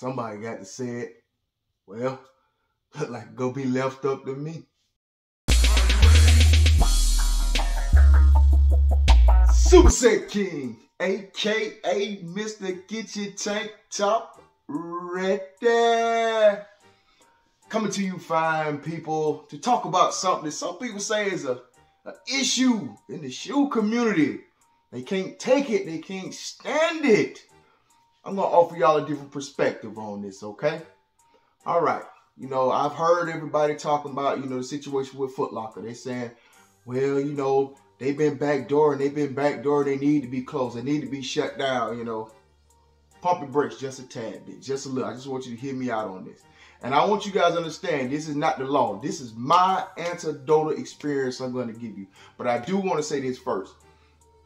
Somebody got to say it. Well, look like go be left up to me. Super Set King, aka Mr. Get Your Tank Top Ready. Coming to you fine people to talk about something that some people say is an issue in the shoe community. They can't take it, they can't stand it. I'm gonna offer y'all a different perspective on this, okay? All right, I've heard everybody talking about, the situation with Footlocker. They're saying, well, they've been backdooring, they need to be closed, they need to be shut down, Pump your brakes just a tad bit, just a little. I just want you to hear me out on this. And I want you guys to understand, this is not the law. This is my anecdotal experience I'm going to give you. But I do want to say this first.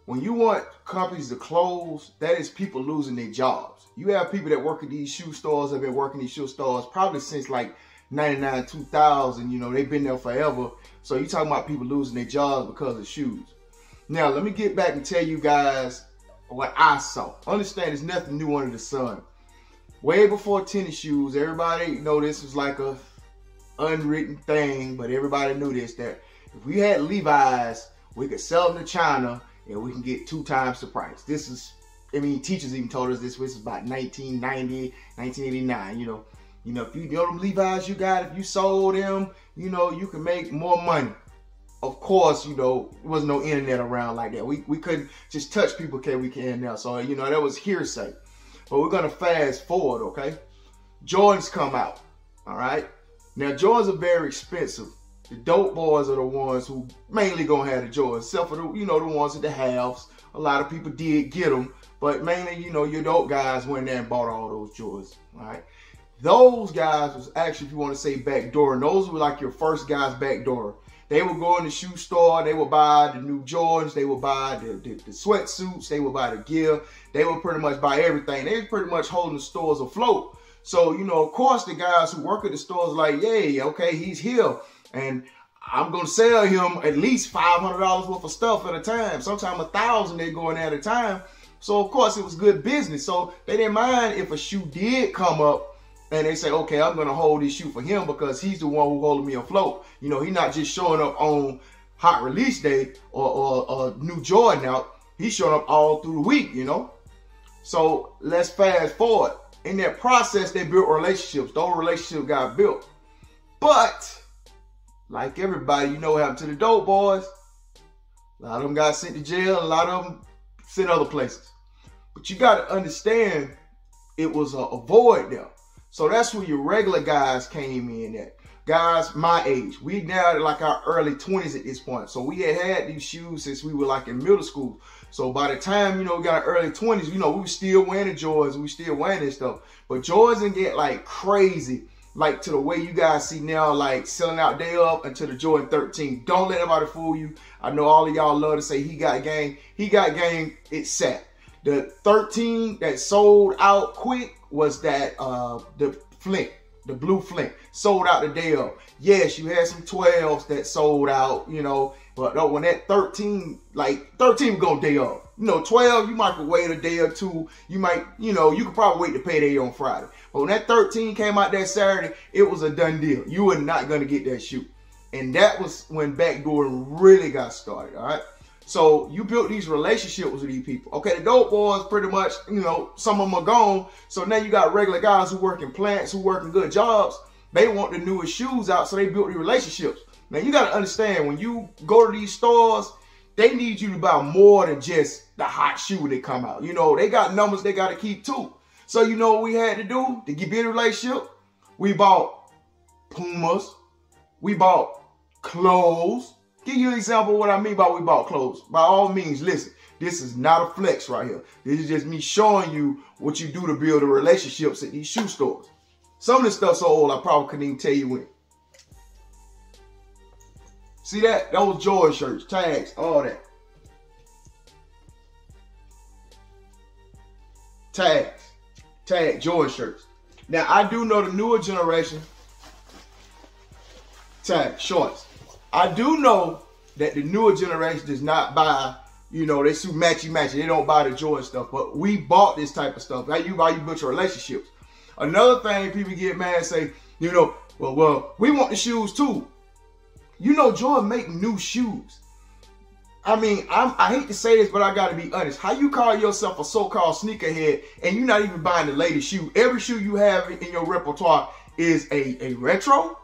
When you want companies to close, that is people losing their jobs. You have people that work at these shoe stores, have been working these shoe stores probably since like 99, 2000. They've been there forever. So you're talking about people losing their jobs because of shoes. Now, let me get back and tell you guys what I saw. Understand, there's nothing new under the sun. Way before tennis shoes, everybody this was like a unwritten thing, but everybody knew this, that if we had Levi's, we could sell them to China and we can get 2 times the price. This is, teachers even told us this was about 1990, 1989, if you know them Levi's you got, if you sold them, you can make more money. Of course, there was no internet around like that. We couldn't just touch people we can now. So, that was hearsay. But we're going to fast forward, okay? Jordans come out, all right? Now, Jordans are very expensive. The dope boys are the ones who mainly going to have the Jordans, except for the, the ones at the halves. A lot of people did get them, but mainly, your dope guys went there and bought all those Jordans, all right? Those guys was actually, if you want to say backdooring, those were like your first guys backdoor. They would go in the shoe store, they would buy the new Jordans, they would buy the sweatsuits, they would buy the gear, they would pretty much buy everything. They were pretty much holding the stores afloat. So, of course, the guys who work at the stores like, yay, okay, he's here. And I'm going to sell him at least $500 worth of stuff at a time. Sometimes $1,000 they're going at a time. So, of course, it was good business. So they didn't mind if a shoe did come up. And they say, okay, I'm going to hold this shoe for him because he's the one who holding me afloat. He's not just showing up on hot release day or new Jordan out. He's showing up all through the week, So let's fast forward. In that process, they built relationships. Those relationships got built. But, like everybody, what happened to the dope boys? A lot of them got sent to jail. A lot of them sent other places. But you got to understand, it was a void there. So that's where your regular guys came in at. Guys my age. We now at like our early 20s at this point. So we had these shoes since we were like in middle school. So by the time, we got our early 20s, we were still wearing the Jordans. We still wearing this stuff. But Jordans didn't get like crazy, like to the way you guys see now, like selling out day up until the Jordan 13. Don't let anybody fool you. I know all of y'all love to say he got game. He got game, it sat. The 13 that sold out quick was that the Flint, the blue Flint, sold out the day of. Yes, you had some 12s that sold out, but when that 13, like 13 was gonna day of. 12, you might wait a day or two. You might, you could probably wait to payday on Friday. But when that 13 came out that Saturday, it was a done deal. You were not gonna get that shoe. And that was when backdooring really got started, all right? So you built these relationships with these people. Okay, the dope boys pretty much, some of them are gone. So now you got regular guys who work in plants, who work in good jobs. They want the newest shoes out, so they built the relationships. Now you got to understand, when you go to these stores, they need you to buy more than just the hot shoe when they come out. They got numbers they got to keep too. So you know what we had to do to get in a relationship? We bought Pumas. We bought clothes. Give you an example of what I mean by we bought clothes. By all means, listen, this is not a flex right here. This is just me showing you what you do to build the relationships at these shoe stores. Some of this stuff's so old, I probably couldn't even tell you when. See that? Those Jordan shirts, tags, all that. Tag Jordan shirts. Now, I do know the newer generation, tag, shorts. I do know that the newer generation does not buy, they suit matchy. They don't buy the Jordan stuff. But we bought this type of stuff. How you build your relationships. Another thing, people get mad and say, you know, well, we want the shoes too. You know, Jordan make new shoes. I mean, I hate to say this, but I got to be honest. How you call yourself a so-called sneakerhead and you're not even buying the latest shoe? Every shoe you have in your repertoire is a retro?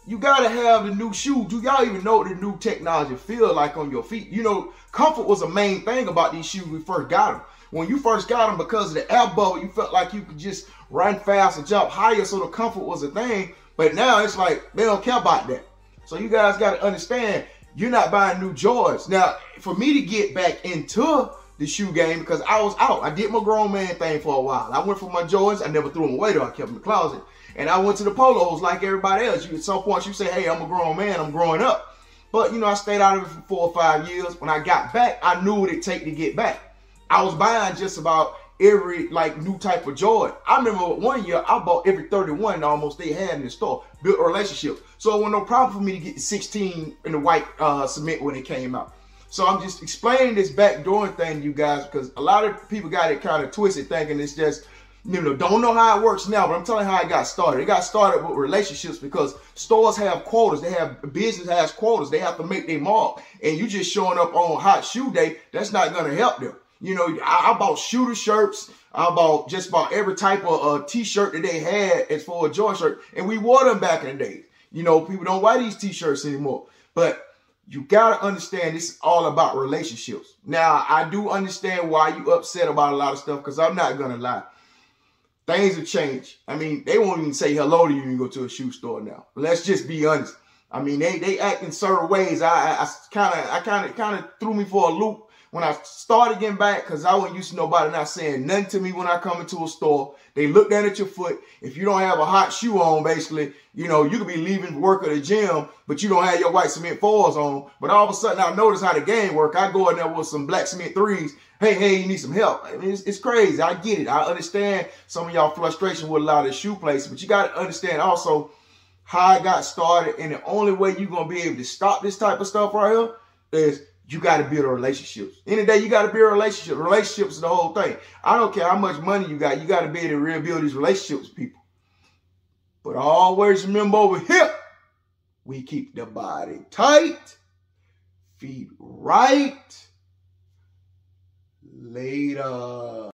You got to have the new shoe. Do y'all even know what the new technology feel like on your feet? You know, comfort was a main thing about these shoes when we first got them. When you first got them, because of the air bubble, you felt like you could just run fast and jump higher, so the comfort was a thing. But now it's like they don't care about that. So you guys got to understand, you're not buying new Jordans. Now, for me to get back into the shoe game, because I was out. I did my grown man thing for a while. I went for my Jordans. I never threw them away though. I kept them in the closet. And I went to the polos like everybody else. At some point, you say, hey, I'm a grown man. I'm growing up. But, you know, I stayed out of it for 4 or 5 years. When I got back, I knew what it'd take to get back. I was buying just about every, like, new type of Jordan. I remember one year, I bought every 31 almost they had in the store. Built a relationship. So it was no problem for me to get the 16 in the white cement when it came out. So I'm just explaining this backdooring thing to you guys, because a lot of people got it kind of twisted thinking it's just, you know, don't know how it works now, but I'm telling you how it got started. It got started with relationships, because stores have quotas. They have, business has quotas. They have to make their mark. And you just showing up on hot shoe day, that's not going to help them. You know, I bought shooter shirts. I bought just about every type of t-shirt that they had as for a Jordan shirt. And we wore them back in the day. You know, people don't wear these t-shirts anymore. But you got to understand, this is all about relationships. Now, I do understand why you upset about a lot of stuff, because I'm not going to lie. Things have changed. I mean, they won't even say hello to you when you go to a shoe store now. Let's just be honest. I mean, they act in certain ways. I kind of threw me for a loop when I started getting back, because I wasn't used to nobody not saying nothing to me when I come into a store. They look down at your foot. If you don't have a hot shoe on, basically, you know, you could be leaving work at the gym, but you don't have your white cement 4s on. But all of a sudden, I notice how the game work. I go in there with some black cement 3s. Hey, you need some help. I mean, it's crazy. I get it. I understand some of y'all frustration with a lot of the shoe places, but you got to understand also how I got started. And the only way you're going to be able to stop this type of stuff right here is you got to build a relationships. Any day you got to build a relationship. Relationships is the whole thing. I don't care how much money you got. You got to be able to rebuild these relationships with people. But always remember, over here, we keep the body tight, feet right. Later.